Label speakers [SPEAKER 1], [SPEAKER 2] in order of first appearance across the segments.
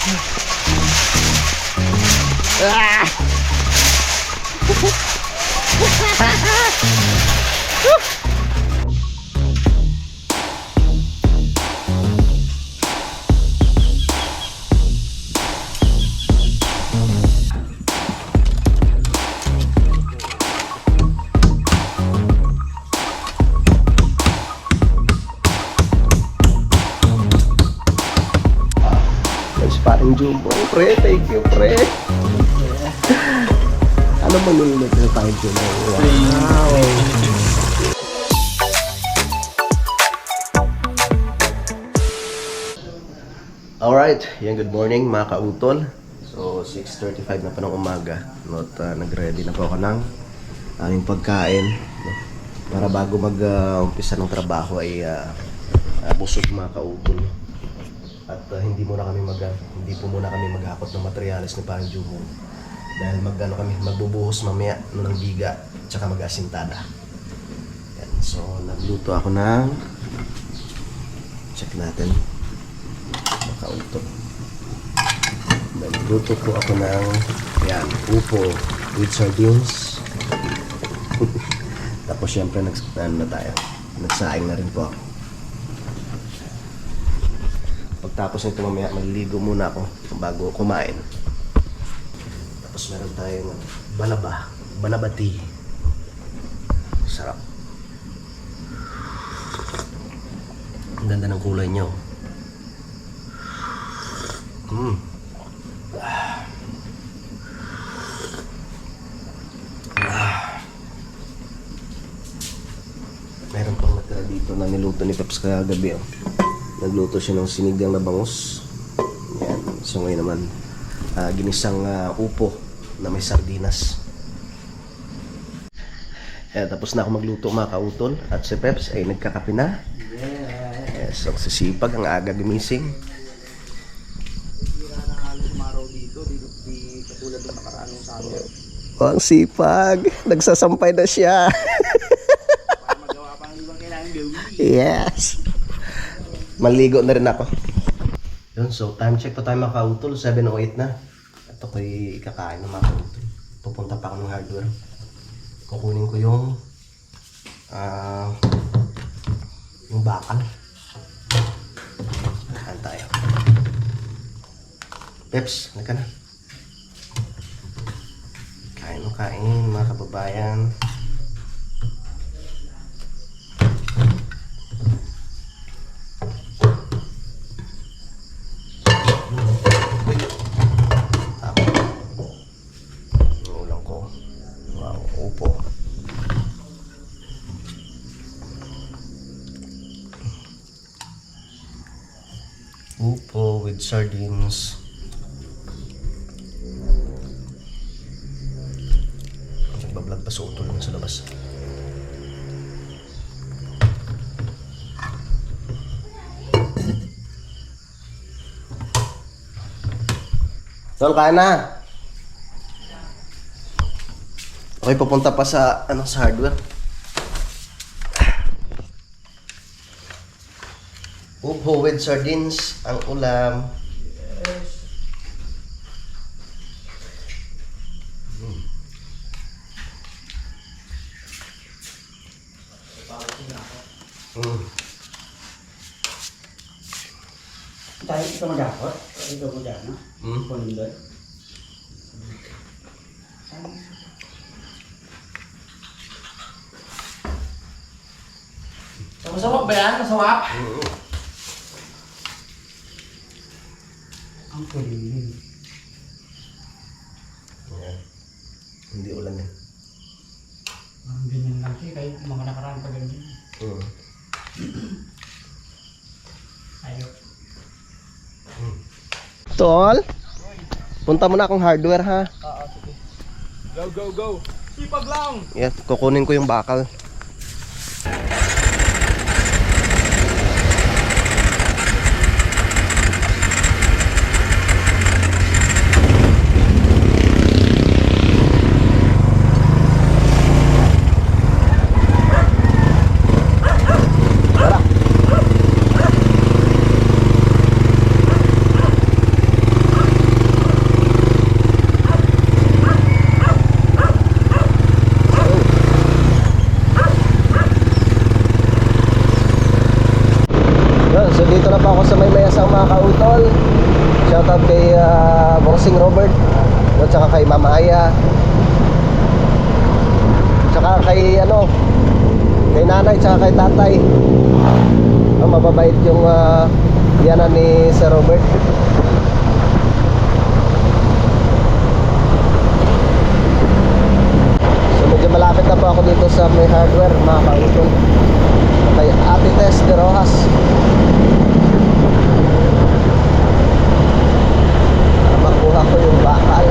[SPEAKER 1] Ah! Parang Jumbo, pre, thank you, pre. Ano ba nilulot na parang Jumbo? Wow. Alright, yan, good morning mga kautol. So, 6:35 na pa ng umaga. Nag-ready na po ako ng aming pagkain. Para bago mag-umpisa ng trabaho ay busog mga kautol. At hindi po muna kami maghakot ng materyales ni Parang Jumbo. Dahil magbubuhos mamaya ng biga at saka mag-asintada. Yan. So, nagluto ako ng check natin. Makauto. Nagluto po ako ng yan, upo with sardines. Tapos syempre nagsaing na rin po ako. Pagtapos nito mamaya maliligo muna ako bago kumain. Tapos meron tayong balaba tea. Sarap. Ang ganda ng kulay niya. Meron pang natira dito na niluto ni Peps kagabi. Nagluto siya ng sinigang na bangus. Yan. So ngayon naman, ginisang upo na may sardinas. Yan, tapos na ako magluto mga kautol. At si Peps ay nagkakape na. Yes, so sisipag ang aga gumising.
[SPEAKER 2] Hindi na halos umaraw dito. Di katulad ng nakaraan ng summer.
[SPEAKER 1] Ang sipag. Nagsasampay na siya.
[SPEAKER 2] Para magawa pang ibang kailangan gawin.
[SPEAKER 1] Yes. Maligo na rin ako. Yun, so time check pa tayo mga kautol. 7:08 na. At ako'y kakain ng mga kautol. Pupunta pa ako ng hardware. Kukunin ko yung bakal. Kain tayo. Peps, naka na. Kain mga kababayan. Upo with sardines. Nagbablog pa sa utol na sa labas. Tol, kain na. Okay, pupunta pa sa sa hardware. Upo with sardines ang ulam.
[SPEAKER 2] Tayo ito mag-akot. Ito ko dyan, no? Kunin doon. Masawap ba yan? Masawap? Ang kunin.
[SPEAKER 1] Ayan. Hindi ulan yan.
[SPEAKER 2] Ang ganyan lang siya. Kahit mga nakaraan pa ganyan. Ayok.
[SPEAKER 1] Tol, punta mo na akong hardware ha.
[SPEAKER 2] Sige. Go. Sipag lang!
[SPEAKER 1] Yes, kukunin ko yung bakal. Shoutout kay Bossing Robert. At saka kay Mama Aya. Tsaka kay kay nanay, tsaka kay tatay. Mababait yung yanan ni Sir Robert. So medyo malapit na po ako dito sa may hardware, mga kautol. Kay Ate Tess de Rojas. Para makuha ko yung bakal.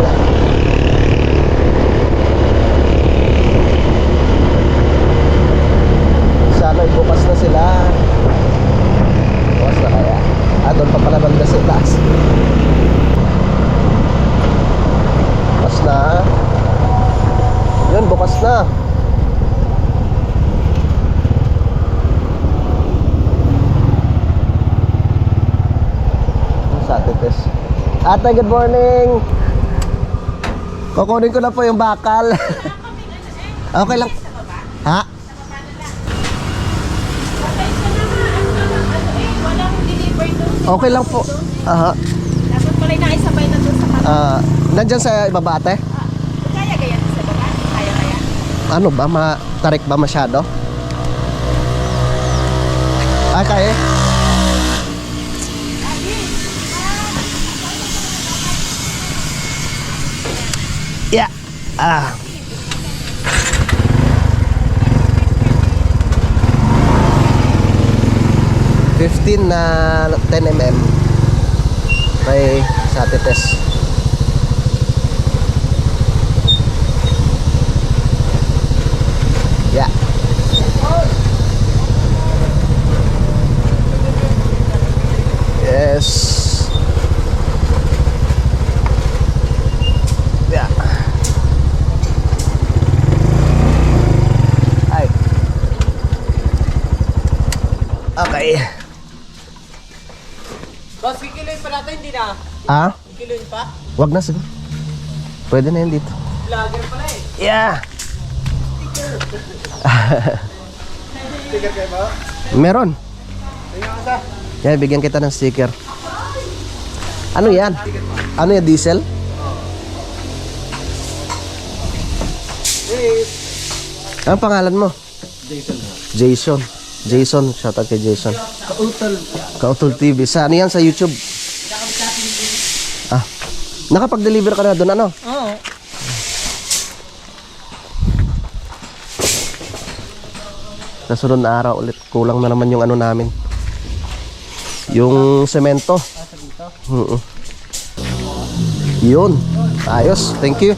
[SPEAKER 1] Sana bukas na sila. Bukas na kaya. Doon pa pala banda sa taas. Bukas na. Yun, bukas na. Sa Ate Tess. Ate, good morning. Kukunin ko na po yung bakal. Okay lang. Ha? Okay lang po. Aha.
[SPEAKER 3] Dapat pala nakisabay na doon sa kapatid.
[SPEAKER 1] Nandyan sa ibaba, ate?
[SPEAKER 3] Kaya ganyan sa baba? Kaya.
[SPEAKER 1] Ano ba? Matarik ba masyado? Kaya? Yeah. 15 na 10 mm kay sa Ate Tess. Yeah. Yes. Yeah. Ay. Okay.
[SPEAKER 4] Boss, kikiluin pa natin, hindi na.
[SPEAKER 1] Ah?
[SPEAKER 4] Kikiluin pa?
[SPEAKER 1] Wag na siguro. Pwede na yun dito.
[SPEAKER 4] Vlogger pala eh.
[SPEAKER 1] Yeah.
[SPEAKER 2] Sticker kayo ba?
[SPEAKER 1] Meron.
[SPEAKER 2] Tingnan ka sa.
[SPEAKER 1] Kaya bigyan kita ng sticker. Ano yan? Ano yan, diesel? Anong pangalan mo? Jason. Jason, shoutout kay Jason. Kautol TV. Sa ano yan sa YouTube? Nakapag-deliver ka na doon, ano?
[SPEAKER 4] Oo.
[SPEAKER 1] Sa sunod na araw ulit. Kulang na naman yung ano namin. Yung semento. Yun. Ayos. Thank you.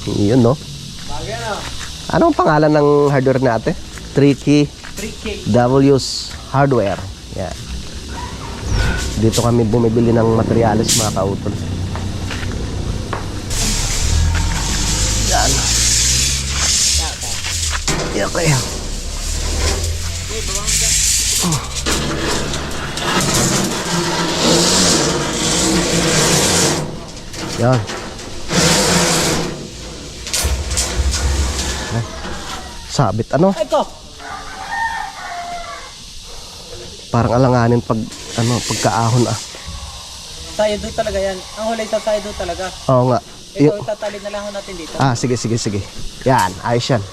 [SPEAKER 1] Yun, no? Anong pangalan ng hardware natin? 3K
[SPEAKER 4] 3K.
[SPEAKER 1] W's Hardware. Yan. Dito kami bumibili ng materyales, mga kautol. Yan. Okay. Yan. Sabit ano?
[SPEAKER 4] Ito.
[SPEAKER 1] Parang alanganin pag pagkaahon
[SPEAKER 4] Sayado talaga yan. Ang hulay sa sayado talaga.
[SPEAKER 1] Oo nga.
[SPEAKER 4] Ito, itatali na lang ho natin dito.
[SPEAKER 1] Sige. Yan, ayos yan.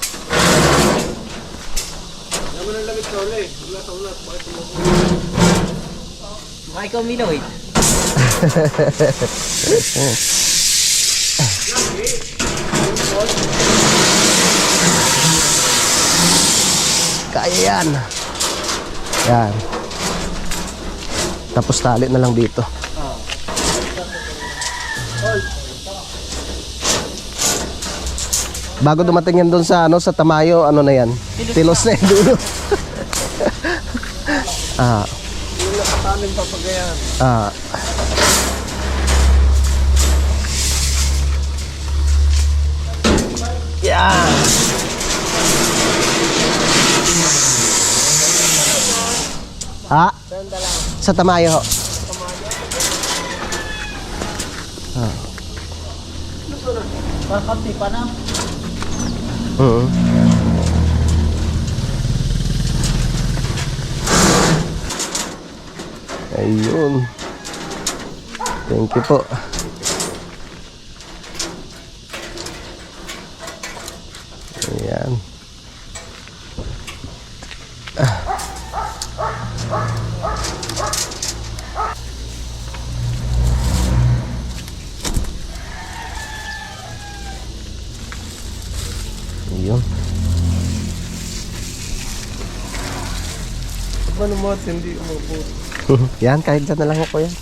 [SPEAKER 4] Baka ikaw milaw eh.
[SPEAKER 1] Kaya yan. Yan. Tapos tali na lang dito. Bago dumating yan doon sa sa Tamayo, ano na yan? Tilos na yan dulo.
[SPEAKER 2] Yung nakatanin pa pag ganyan.
[SPEAKER 1] Yan. Sa Tamayo ho.
[SPEAKER 4] Parang pa na.
[SPEAKER 1] Ayun. Thank you po. Ayan. Ayun.
[SPEAKER 2] Ano mo at hindi umabot?
[SPEAKER 1] Yan, kahit dyan na lang ako yan.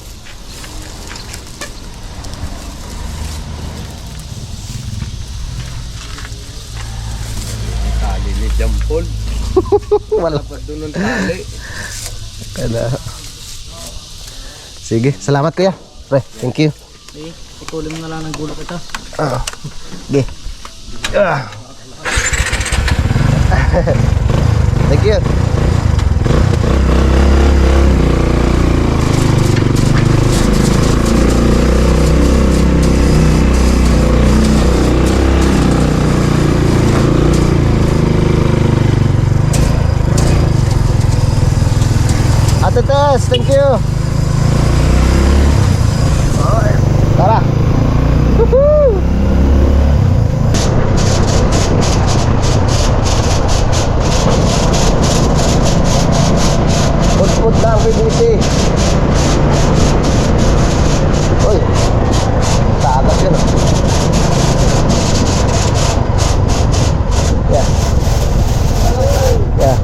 [SPEAKER 2] Tali ni Jampol.
[SPEAKER 1] Wala.
[SPEAKER 2] Dapat doon ng tali.
[SPEAKER 1] Kaya. Sige, salamat kuya. Pre, thank you.
[SPEAKER 4] Eh, ikulin mo na lang ng gulok ito.
[SPEAKER 1] Okay. Thank you. Ate Tess, thank you. Tara. Woohoo! Put lang PVC. Uy. Tagas yun. Yeah. Yeah.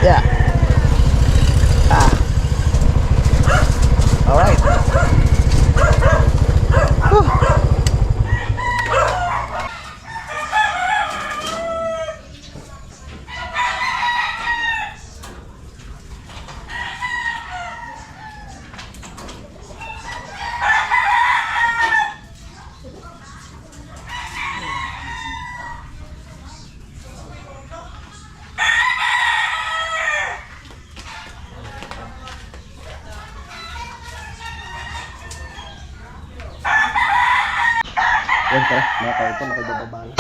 [SPEAKER 1] Yeah. All right. Yan tara, mga kauto, nakibababa na.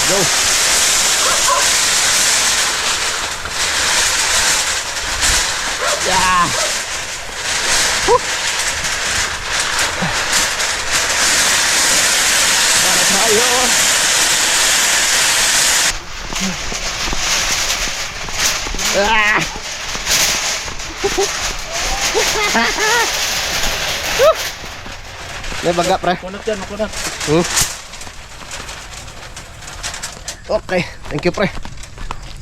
[SPEAKER 1] Go! Yeah. Woo. Para tayo. Ah. May baga pre.
[SPEAKER 4] Kunot yan, kunot.
[SPEAKER 1] Okay, thank you pre.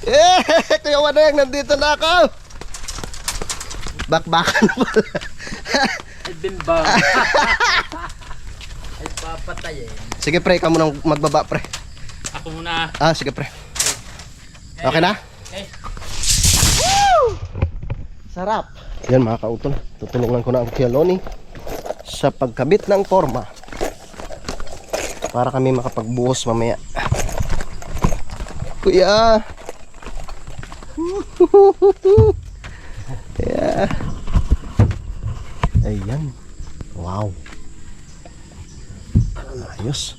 [SPEAKER 1] Eh, Kuya Waneng, nandito na ako. Bakbakan na pala.
[SPEAKER 4] Ay, bimbang. Ay, papatay eh.
[SPEAKER 1] Sige pre, ikaw munang magbaba pre.
[SPEAKER 4] Ako muna.
[SPEAKER 1] Ah, sige pre. Okay na?
[SPEAKER 4] Okay.
[SPEAKER 1] Sarap. Yan mga kautol, tutulungan ko na ang Kuya Loni sa pagkabit ng forma para kami makapagbuhos mamaya. Kuya. Yeah. Ayan. Wow. Ayos.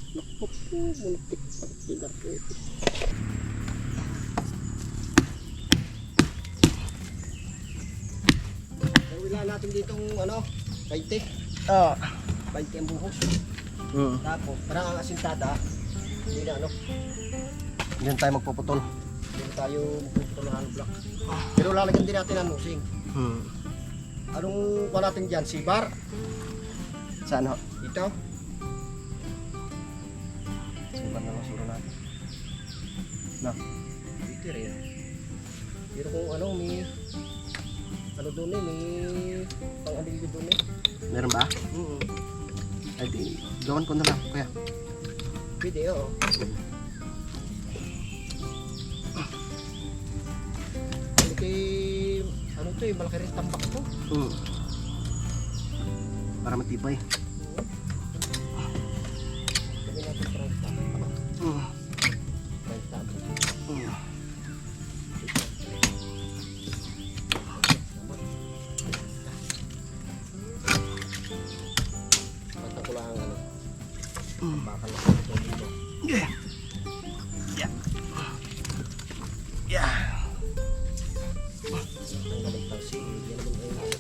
[SPEAKER 2] Wala natin ditong ano, 20.
[SPEAKER 1] Ah.
[SPEAKER 2] 20 ang buhos.
[SPEAKER 1] Mm.
[SPEAKER 2] Tapos, parang ang asintada. Hindi na ano,
[SPEAKER 1] Diyan tayo magpuputol.
[SPEAKER 2] hindi tayo magpupunta ng hollow block. Pero lalagyan din natin ang nosing.
[SPEAKER 1] Hmm.
[SPEAKER 2] Anong kuha natin dyan? Sibar?
[SPEAKER 1] Saan ho?
[SPEAKER 2] Ito?
[SPEAKER 1] Saan na masuro natin? Na.
[SPEAKER 2] Dito rin. Pero kung ano, may ano doon eh, may pang-alilyo doon eh.
[SPEAKER 1] Meron ba? Ay di, gawan ko na lang kuya.
[SPEAKER 2] Pwede, oo. Ano kay, ano ito eh, malaki rin tambak ito.
[SPEAKER 1] Para matibay.
[SPEAKER 2] Sabi natin 30. Ano? 30. Basta ko lang ano. Bakal na ito dito.
[SPEAKER 1] Yeah. Yeah. Yeah.
[SPEAKER 2] Ang galing pa si yan naman ay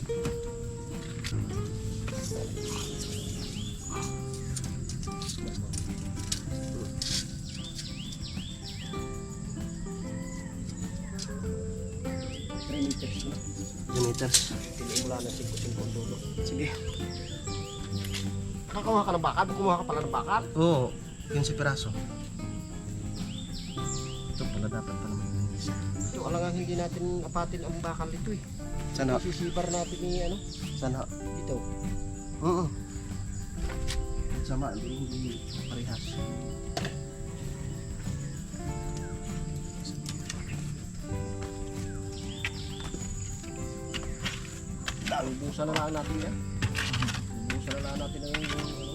[SPEAKER 2] meters na.
[SPEAKER 1] 2 meters.
[SPEAKER 2] Mula na 5 ang dulo.
[SPEAKER 1] Sige.
[SPEAKER 2] Kakakuha ka ng bakal? Kumuha ka pala ng bakal?
[SPEAKER 1] Oo. 15 piraso. Ito pala dapat pa naman yung isa.
[SPEAKER 2] Ito, alangang hindi natin apatin ang bakal dito eh.
[SPEAKER 1] Sana.
[SPEAKER 2] Sisibar natin ni ano,
[SPEAKER 1] Sana.
[SPEAKER 2] dito.
[SPEAKER 1] Oo. Sama. Hindi parehas.
[SPEAKER 2] Ubusan na lang natin yan. Ubusan na lang natin ang ano.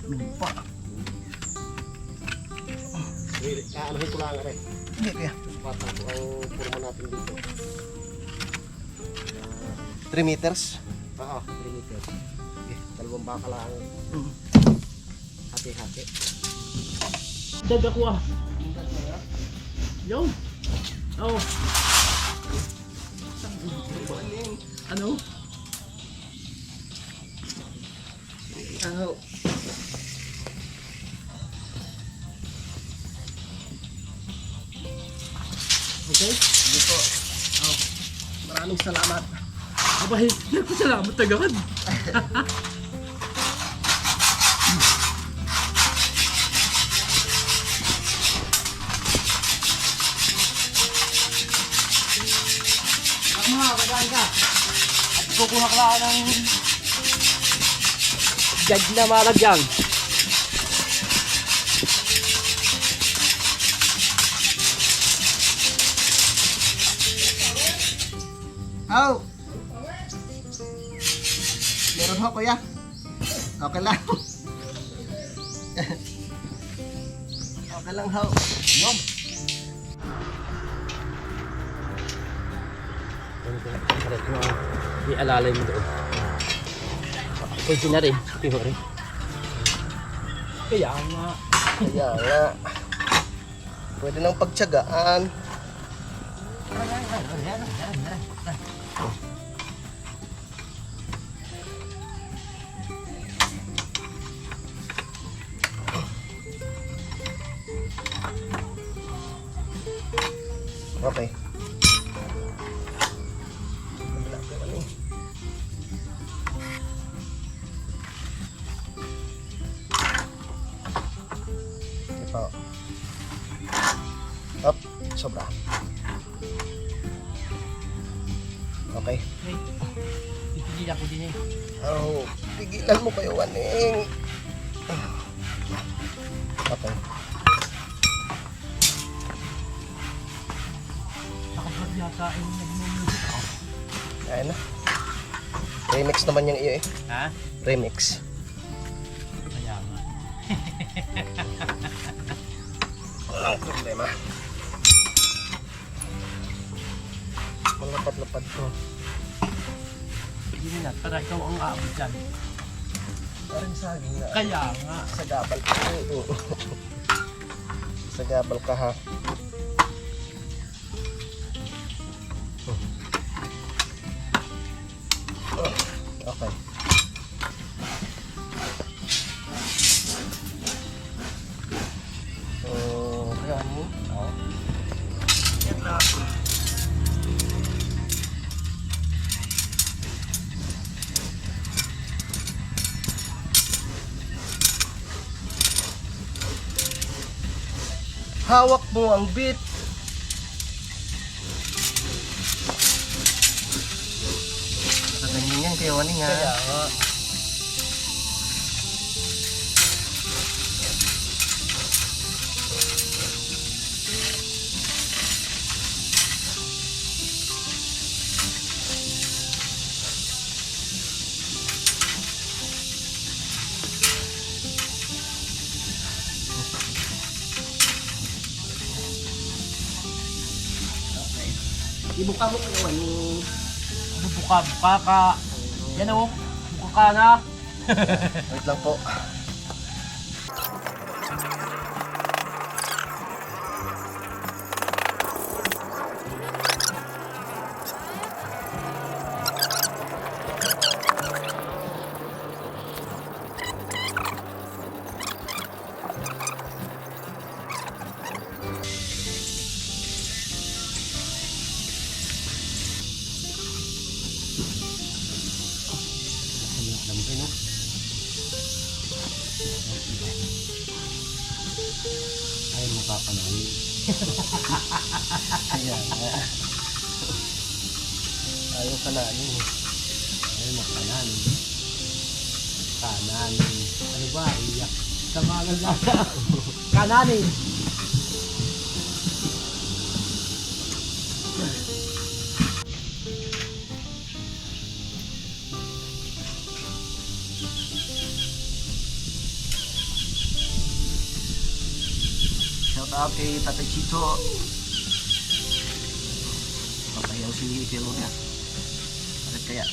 [SPEAKER 1] Lupa.
[SPEAKER 2] Aanohin ko lang rin.
[SPEAKER 1] Hindi kaya.
[SPEAKER 2] Patang ko ang purma natin dito.
[SPEAKER 1] 3 meters.
[SPEAKER 2] Oo, 3 meters. Okay, dalawang baka lang. Hati-hati.
[SPEAKER 4] Daga ko ah. Yo. Oh. Ano?
[SPEAKER 1] Ano?
[SPEAKER 4] Okay?
[SPEAKER 1] Dito.
[SPEAKER 4] Oh.
[SPEAKER 1] Maraming salamat.
[SPEAKER 4] Abay, nagpasalamat agad.
[SPEAKER 2] Tama, magaan ka. At kukuha ka lang ng judge na malagyan.
[SPEAKER 1] Au! Meron ho, kuya. Okay lang. Okay lang ho. Yum.
[SPEAKER 2] Ialalay mo doon. Pwede na rin. Pwede rin.
[SPEAKER 4] Kaya nga.
[SPEAKER 1] Kaya nga. Pwede nang pagtiyagaan. Okay. Ito. Up, sobra. Okay.
[SPEAKER 4] Hey, pipili ako din eh.
[SPEAKER 1] Oh, pigilan mo kayo, Waning. Okay.
[SPEAKER 4] Nakapag yata yung nag-music ako.
[SPEAKER 1] Ayan na. Remix naman yung iyo eh.
[SPEAKER 4] Ha?
[SPEAKER 1] Remix.
[SPEAKER 4] Kaya nga.
[SPEAKER 1] Walang problema. Malapad-lapad ko.
[SPEAKER 4] Hindi na, para ikaw ang aabot dyan.
[SPEAKER 1] Parang saging na.
[SPEAKER 4] Kaya nga.
[SPEAKER 1] Sa gabal ka. Sa gabal ka ha. Okay. So, kaya ano? Yan na. Hawak mo ang bit. Nakaganyan yan kayo, Waning ha.
[SPEAKER 4] Kaya nga.
[SPEAKER 2] Ibuka mo kayo ano.
[SPEAKER 4] Buka ka. Yan o. Buka ka na.
[SPEAKER 1] Wait lang po.
[SPEAKER 2] Ay, mukha pa namin.
[SPEAKER 1] Ayan.
[SPEAKER 2] Ayaw kananin. Ayaw makananin. Kananin. Ano ba? Iyak. Tamagal na. Kananin.
[SPEAKER 1] Shout out kay Tatay Chito. Papayaw si Kilo niya. Bakit kaya?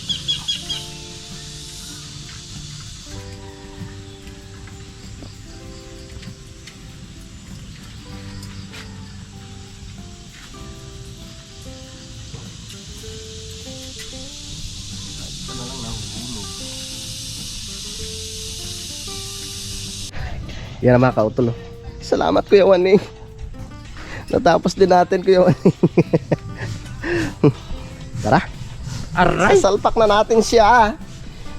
[SPEAKER 1] Ito na lang nahuhulog. Yan ang mga kautol. Salamat Kuya Waning. Natapos din natin Kuya Waning. Tara.
[SPEAKER 2] Aray!
[SPEAKER 1] Sasalpak na natin siya.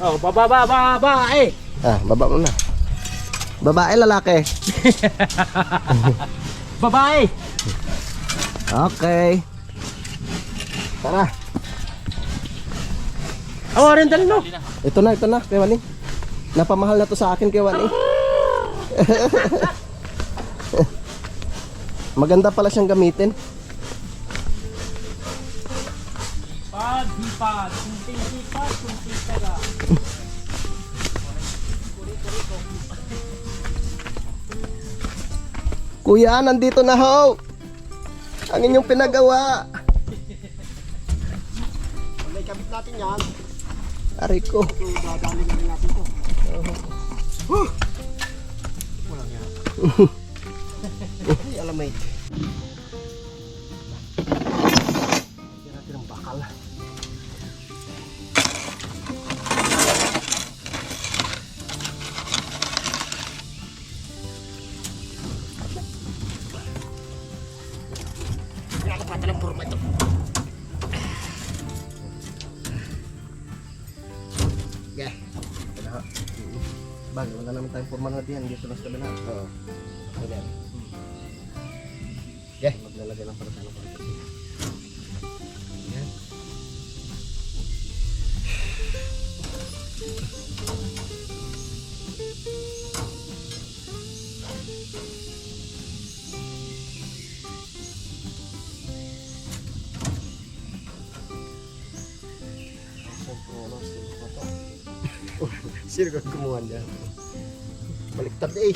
[SPEAKER 2] Oh, baba eh!
[SPEAKER 1] Ah, baba mo na. Babae, lalaki.
[SPEAKER 2] Babae!
[SPEAKER 1] Okay. Tara.
[SPEAKER 2] Awarin dali no!
[SPEAKER 1] Ito na Kuya Waning. Napamahal na to sa akin Kuya Waning. Maganda pala siyang gamitin.
[SPEAKER 4] Hipad. Kunting hipad. Kunting taga.
[SPEAKER 1] Kuya, nandito na ho. Ang inyong pinagawa.
[SPEAKER 2] May kabit natin yan.
[SPEAKER 1] Aray ko.
[SPEAKER 2] So, dadali na rin natin to. Walang yan. Ay, alamay. Yan natin ang bakal. Nakapatan ang forma ito.
[SPEAKER 1] Yeah. Bagay, wala naman tayong forma na diyan. Dito lang sa kabila. Oo. Ayan. Yeah. Maglalagay lang para sa ano. Ayan. Sino ka kumuha dyan? Baliktad eh.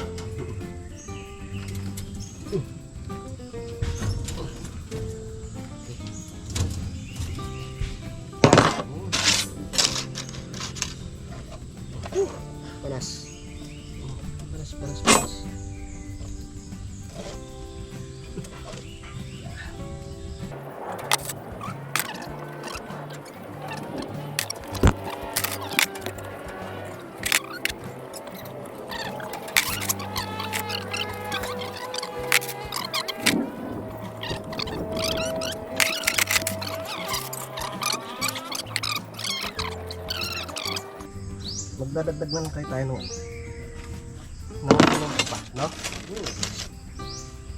[SPEAKER 1] Panas. Panas. Magdadagdag na lang kayo tayo noon. Naman pa, no?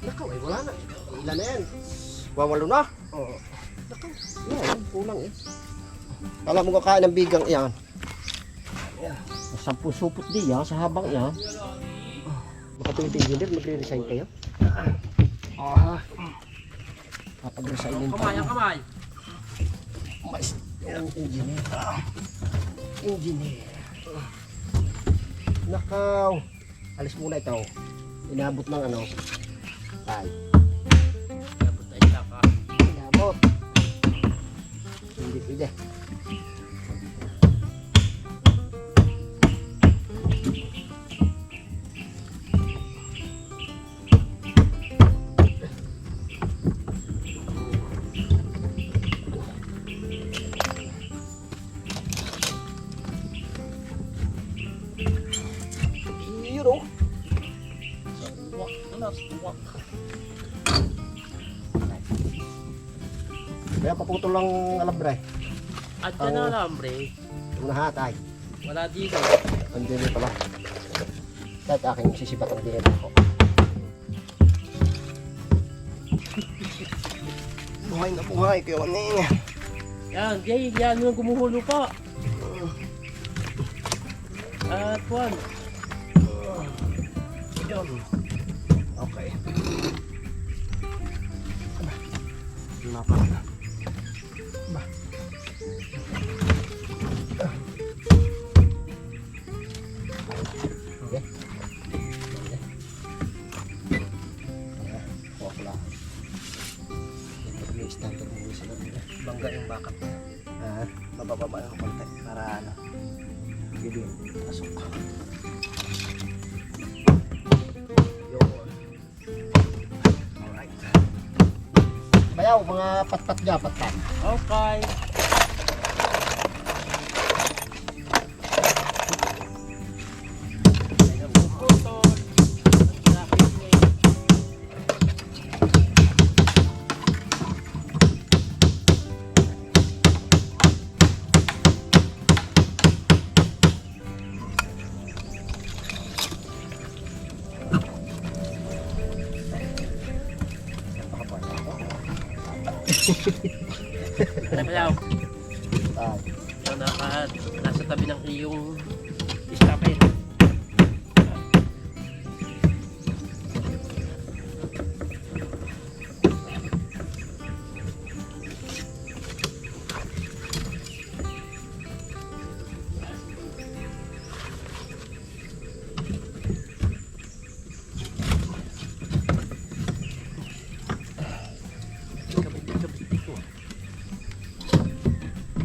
[SPEAKER 2] Nakaw, ay wala na. Ilan na yan? Wawalo na? Oo. Nakaw, yan, kulang eh.
[SPEAKER 1] Alam mo kakain ng bigang yan.
[SPEAKER 2] Sampung supot di yan, sa habang yan. Baka tuwing engineer, magre-resign kayo? Papag-resignin pa.
[SPEAKER 4] Kamay.
[SPEAKER 2] Mas, yung engineer. Engineer. Nakaw. Alis muna ito. Inabot ng ano. Tay.
[SPEAKER 4] Dapat ay saka.
[SPEAKER 2] Inabot. Kaya paputol lang alambre.
[SPEAKER 4] At dyan na alambre.
[SPEAKER 2] Yung nahatay.
[SPEAKER 4] Wala dito.
[SPEAKER 2] Ang dili pala. Kahit aking sisibat ang dili ko.
[SPEAKER 1] Buhay na buhay kayo Waning.
[SPEAKER 4] Yan, Jay, yan yung gumuhulo pa. At Juan.
[SPEAKER 1] Yun. Okay. Napa na. Ba.
[SPEAKER 2] Okay. Wala. Ito yung starter mo sila nila.
[SPEAKER 1] Bangga yung backup na.
[SPEAKER 2] Ah,
[SPEAKER 1] Mabababa ng konti para ano.
[SPEAKER 2] gili.
[SPEAKER 1] Pasok. Alright.
[SPEAKER 2] Bayaw, mga pat-pat niya, pat-pat.
[SPEAKER 4] Okay. Ano ba yaw?
[SPEAKER 2] Ah,
[SPEAKER 4] Ito nasa tabi ng iyong stopper.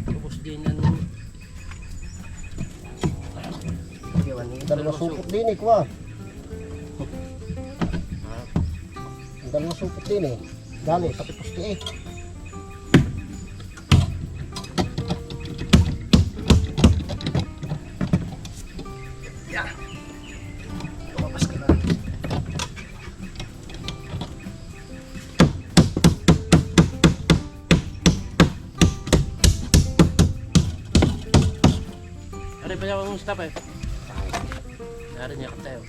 [SPEAKER 4] Tapos din ng
[SPEAKER 2] dalawang supot din eh, kuha. Ang dalawang supot din eh. Dali, pati pusti eh.
[SPEAKER 1] Lumabas ka na.
[SPEAKER 4] ano ba yung stopper? Narin niya tayo.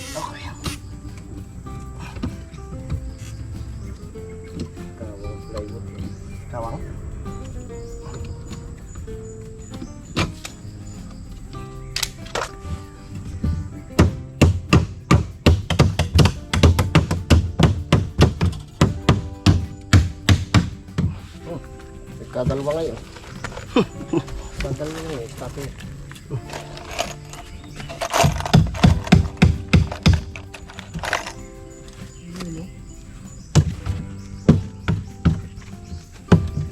[SPEAKER 1] Okay.
[SPEAKER 2] Kawang plywood.
[SPEAKER 1] Kawang.
[SPEAKER 2] Kadalwa ngayon. Kadalwa ngayon, tapi.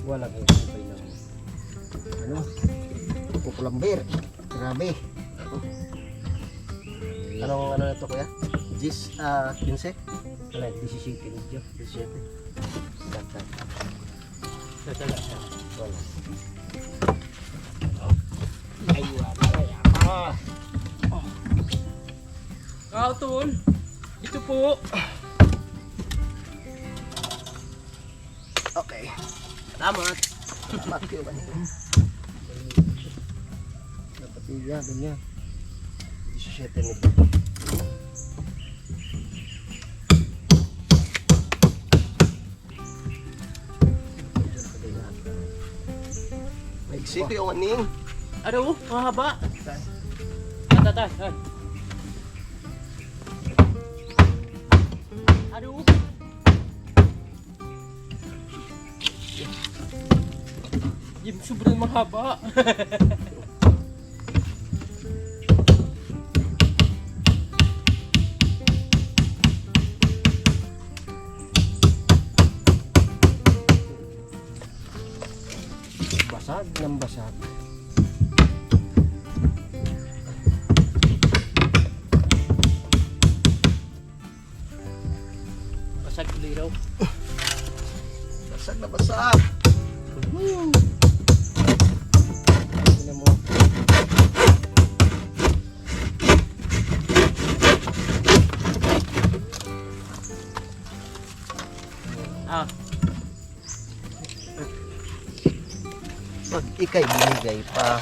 [SPEAKER 2] Walang hintay na. Ano? Kukulambir. Grabe.
[SPEAKER 1] Anong ano na to kuya? 15?
[SPEAKER 2] Wala, 17 medyo.
[SPEAKER 1] 17.
[SPEAKER 2] Ganda.
[SPEAKER 4] Tatala siya.
[SPEAKER 2] Wala.
[SPEAKER 4] Kautol! Ito po!
[SPEAKER 1] Okay.
[SPEAKER 4] Salamat!
[SPEAKER 1] Salamat kayo Waning.
[SPEAKER 2] Dapat iya, ganyan.
[SPEAKER 1] 17 nito. Maiksi kayo Waning.
[SPEAKER 4] Ano? Mahaba? Tatay. Aduh. Yung sobrang mahaba. Basag ng basag. Basag ulit raw.
[SPEAKER 1] Basag na basag.
[SPEAKER 4] Tingnan mo. Ah,
[SPEAKER 1] Pag ikay binigay pa.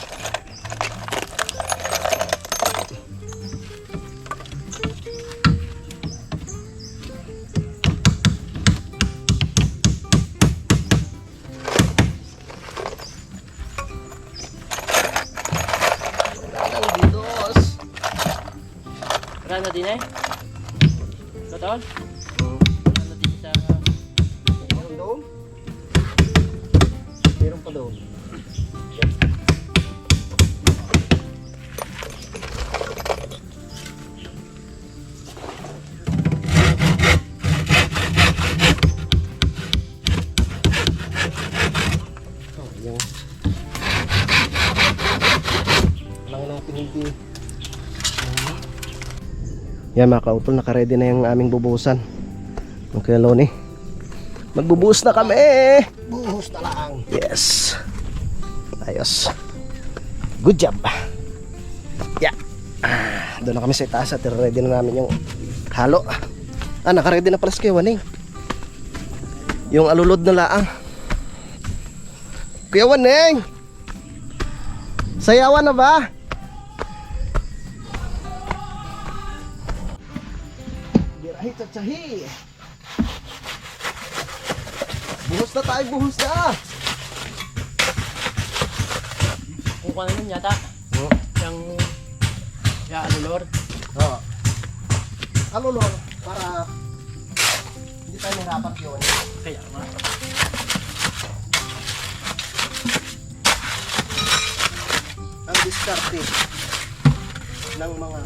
[SPEAKER 1] Ang bidos.
[SPEAKER 4] wala na din eh. Totoo? Wala na din sa...
[SPEAKER 1] Meron doon?
[SPEAKER 4] Meron pa doon.
[SPEAKER 1] Oh, yung... Lang natin hindi. Yan mga kautol, nakaready na yung aming bubuhusan. Okay, Loni. Magbubuhos na kami! Buhos na lang! Yes! Ayos. Good job! Yeah! Doon na kami sa itaas at ready na namin yung halo. Nakaready na pala si Kuya Waning. Yung alulod na laang. Kuya Waning! Sayawan na ba? Birahi tsatsahi! Buhos na tayo, buhos na!
[SPEAKER 4] Kung ano yun yata. Yung... ano Lord?
[SPEAKER 1] Oo. Alulod para hindi tayo mahirapan yun.
[SPEAKER 4] Kaya nga.
[SPEAKER 1] Ang diskarte ng mga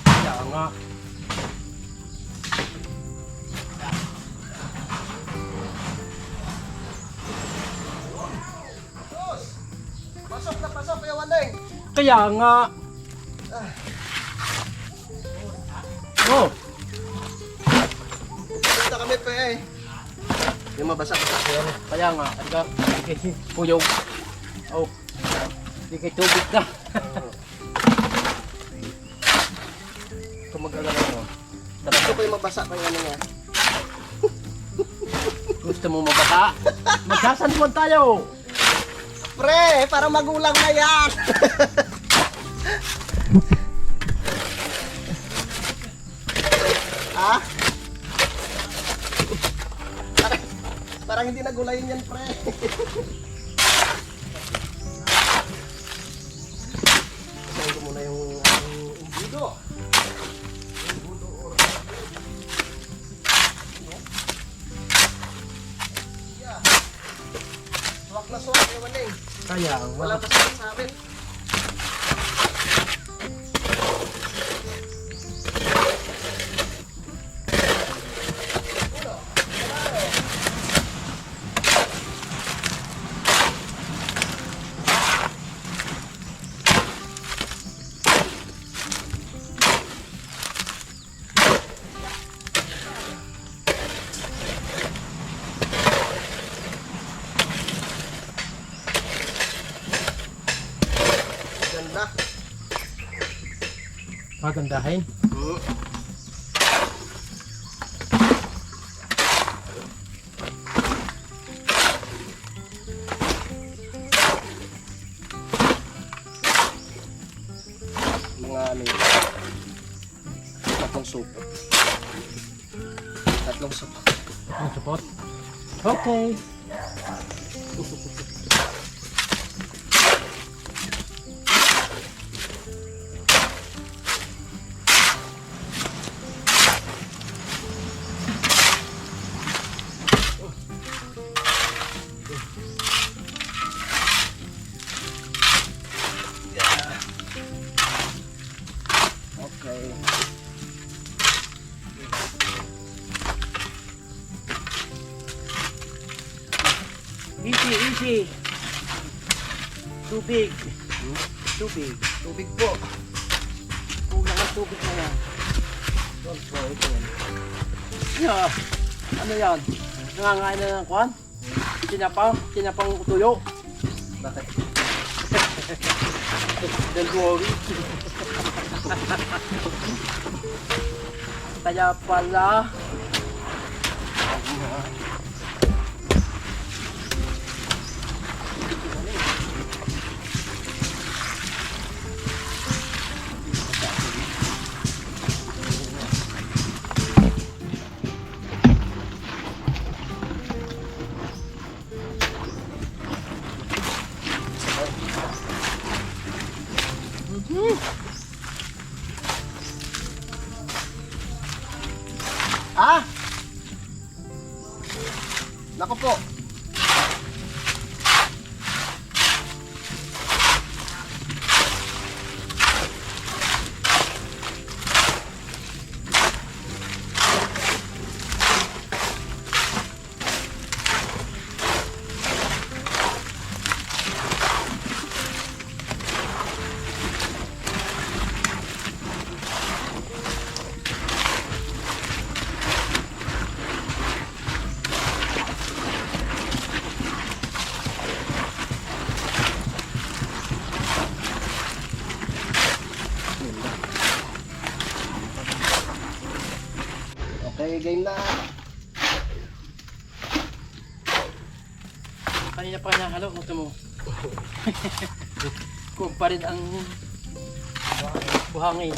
[SPEAKER 4] Kaya nga.
[SPEAKER 1] pasok na pasok, Kuya Waning!
[SPEAKER 4] Kaya nga. Oh,
[SPEAKER 1] Punta kami pa eh. Yung mabasa-basa ko yan.
[SPEAKER 4] kaya nga. Ano ka? Puyog. Oh. Di kay tubig ka.
[SPEAKER 1] Kung mag-alala mo. Gusto ko yung mabasa pa yung ano nga.
[SPEAKER 4] Gusto mo mabata? Magsasanduan tayo.
[SPEAKER 1] Pre, para magulang na yan! Ha? Parang hindi nagulayin yan, pre. Saan ko muna yung umbido. Suwak na suwak, yung Waning.
[SPEAKER 4] Kaya
[SPEAKER 1] Wala
[SPEAKER 4] nga.
[SPEAKER 1] pa sa amin. na.
[SPEAKER 4] Magandahin.
[SPEAKER 1] Mga ano yun. Tatlong supo.
[SPEAKER 4] Ang support. Okay.
[SPEAKER 1] Okay.
[SPEAKER 4] Easy. Tubig. Tubig.
[SPEAKER 1] Tubig po.
[SPEAKER 4] Kulang ang tubig na yan.
[SPEAKER 1] So, ito yan.
[SPEAKER 4] Yeah. Ano yan? Nangangain na ng kwan? Tinapang tuyo.
[SPEAKER 1] Bakit?
[SPEAKER 4] Don't worry. Kaya pala.
[SPEAKER 1] Ah! Nako po. Okay, game na.
[SPEAKER 4] Kanina pa nahalo, gusto mo. Kung pa rin ang buhangin.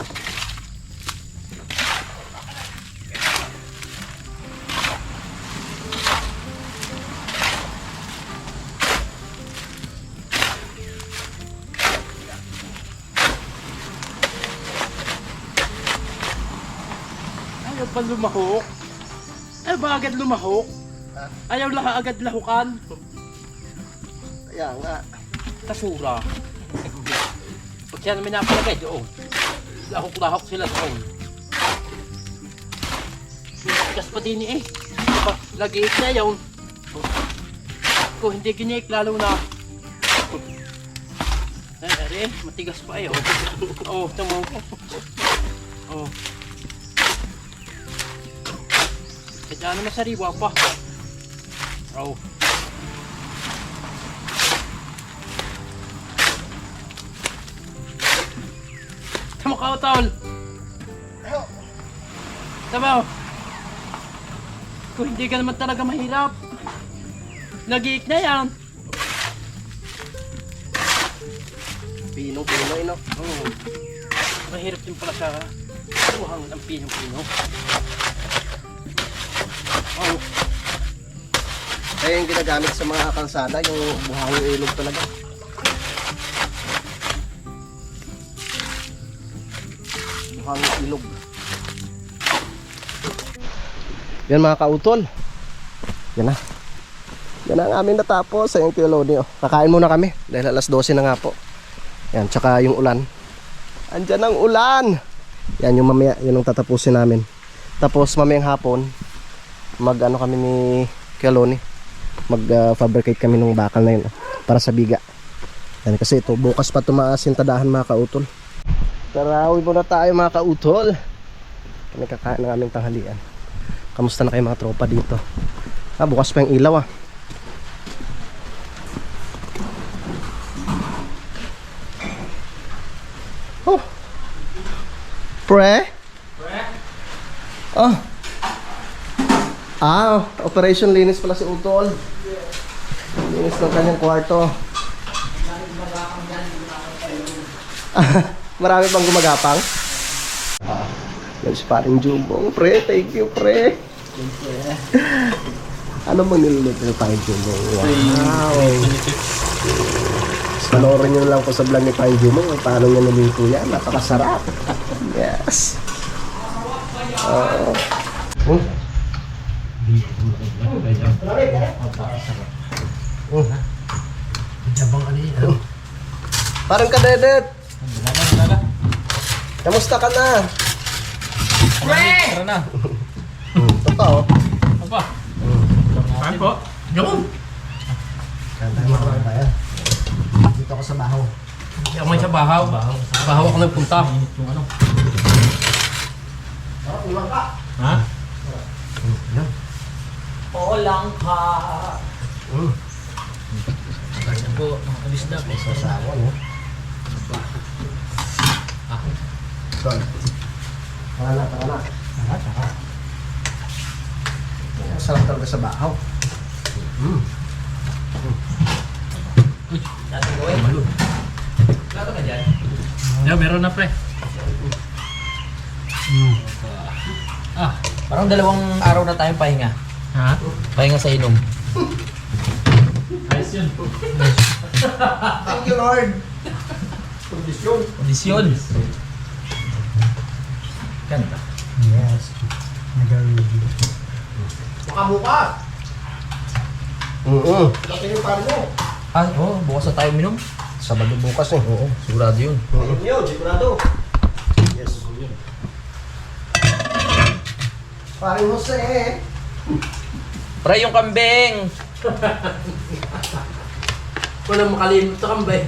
[SPEAKER 4] Ayaw pa lumahok. Ayaw ba agad lumahok? Ayaw lang agad lahukan.
[SPEAKER 1] Kaya nga.
[SPEAKER 4] Kasura. Pag siya namin napalagay doon, lahok-lahok sila doon. Tigas pa din eh. Lagi na yun. Kung hindi ginik, lalo na. Ay, matigas pa eh. Oh, tamo. Oh. Kaya naman sariwa pa. Oh. Tama ka, Otol. Tama. Kung hindi ka naman talaga mahirap, nag-iik na yan.
[SPEAKER 1] Pinong-pinoy, no?
[SPEAKER 4] Oo. Mahirap din pala sa buhangin ang pinong-pino. Oh.
[SPEAKER 1] Kaya yung ginagamit sa mga kalsada, yung buhangin ilog talaga. Buhangin ilog. Yan mga kautol. Yan na. Yan ang aming natapos sa yung Kiloni. Oh. Kakain muna kami dahil alas 12 na nga po. Yan, tsaka yung ulan. Andyan ang ulan. Yan yung mamaya, yun ang tatapusin namin. Tapos mamayang hapon, mag ano kami ni Kiloni. Mag-fabricate kami ng bakal na yun para sa biga. Yan, kasi ito, bukas pa tumaas yung tadahan mga kautol. Tara, uwi muna tayo mga kautol. Kami kakain ng aming tanghalian. Kamusta na kayo mga tropa dito? Bukas pa yung ilaw ah. Pre? Oh. Operation linis pala si Utol. Linis ng kanyang kwarto. Marami pang gumagapang. Yan si paring Jumbong. Pre, thank you, pre. Ano mo niluluto ng paring Jumbong? Wow. Panoorin nyo lang po sa vlog ni paring Jumbong kung paano niya niluluto yan. Napakasarap. Yes. Parang kadedet. Kamusta ka na?
[SPEAKER 4] Tara na.
[SPEAKER 1] Ito pa oh.
[SPEAKER 4] Apa? Saan po? Yung?
[SPEAKER 1] Kanta mo ka ba yan? Dito ako sa bahaw.
[SPEAKER 4] Hindi ako may sa bahaw. Bahaw ako nagpunta. Yung ano?
[SPEAKER 1] Sarap, iwan ka.
[SPEAKER 4] Ha?
[SPEAKER 3] Polang ka.
[SPEAKER 4] Saan po? Mga kalisda.
[SPEAKER 1] May sasawa no? Son. Tara na. Ang sarap talaga sa bahaw.
[SPEAKER 4] Plato ka dyan? Yeah, meron na pre.
[SPEAKER 2] Parang 2 araw na tayong pahinga.
[SPEAKER 4] Ha?
[SPEAKER 2] Pahinga sa inom.
[SPEAKER 4] Ayos yun.
[SPEAKER 1] Thank you, Lord. Kondisyon.
[SPEAKER 2] Kondisyon. Ganda.
[SPEAKER 5] Yes. Nag-review.
[SPEAKER 1] Bukas. Laki yung paro mo.
[SPEAKER 2] Bukas na tayo minom.
[SPEAKER 1] Sabado bukas eh.
[SPEAKER 2] Oo, sigurado yun.
[SPEAKER 1] Yun, sigurado. Yes. Paring Jose.
[SPEAKER 2] Pre, yung kambing!
[SPEAKER 4] Walang makalimot sa kambay.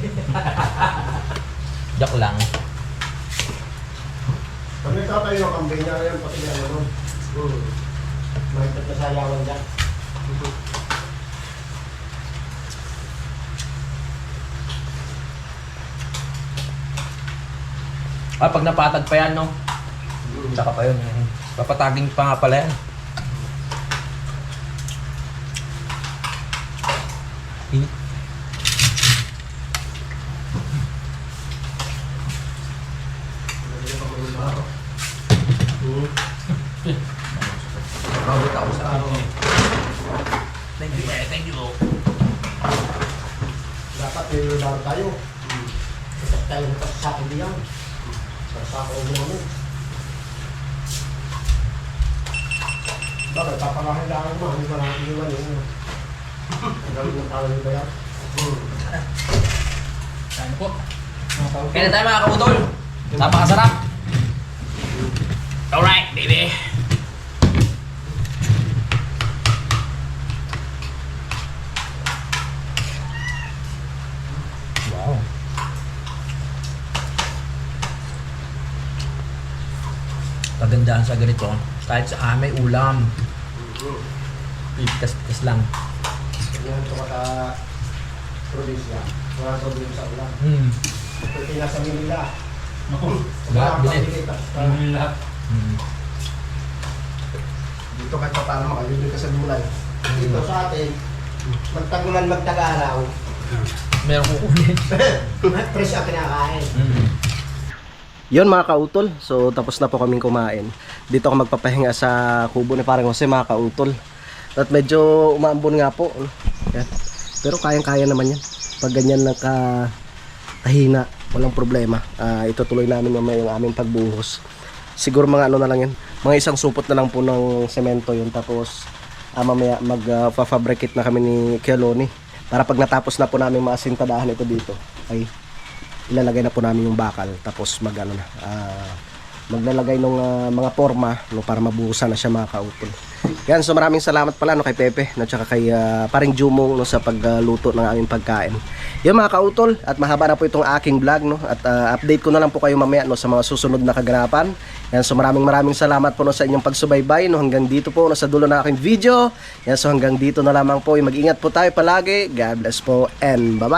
[SPEAKER 2] Joke lang.
[SPEAKER 1] Kami tayo yung kambing niya rin pati niya naman. Mahigit na sayawan dyan.
[SPEAKER 2] Pag napatag pa yan, no? Tsaka pa yun. Papataging pa nga pala yan. Bakit ako sa ano? Thank you.
[SPEAKER 1] Dapat nilularo tayo. Dapat tayo sa akin diyan. Sa ako mo namin. Bakit? Papakakailangan mo. Hindi ba natin yung ano? Ang gawin ng tao nito yan.
[SPEAKER 2] Saan po? Kaya na tayo mga kabutol. Napakasarap. Alright, baby. Wow. Kagandahan sa ganito, kahit sa may ulam. Itas-tas lang.
[SPEAKER 1] Yan ito probinsya. Wala sa probinsya ulan. Ito pinasa Manila.
[SPEAKER 2] Lahat bilit.
[SPEAKER 4] Lahat.
[SPEAKER 1] Dito kahit pa paano makayubig ka sa gulay. Dito sa atin, magtagulan magtag-araw.
[SPEAKER 2] Meron kukunin.
[SPEAKER 1] Fresh ang kinakain. Yon mga kautol, so tapos na po kaming kumain. Dito ako magpapahinga sa kubo ni parang Jose mga kautol. At medyo umaambon nga po. Yan. Pero kayang-kaya naman yan. Pag ganyan lang kahina, walang problema. Itutuloy namin mamaya yung aming pagbuhos. Siguro mga ano na lang yan. Mga isang supot na lang po ng semento yun. Tapos mamaya mag-fabricate na kami ni Keloni. Para pag natapos na po namin maasintadahan ito dito, ay ilalagay na po namin yung bakal. Tapos maglalagay ng mga forma no, para mabuhusan na siya mga kautol. Yan, so maraming salamat pala no, kay Pepe no, tsaka kay paring Jumong no, sa pagluto ng aming pagkain. Yan mga kautol, at mahaba na po itong aking vlog no, at update ko na lang po kayo mamaya no, sa mga susunod na kaganapan. Yan, so maraming salamat po no, sa inyong pagsubaybay no, hanggang dito po no, sa dulo ng aking video. Yan, so hanggang dito na lamang po. Mag-ingat po tayo palagi. God bless po and bye bye.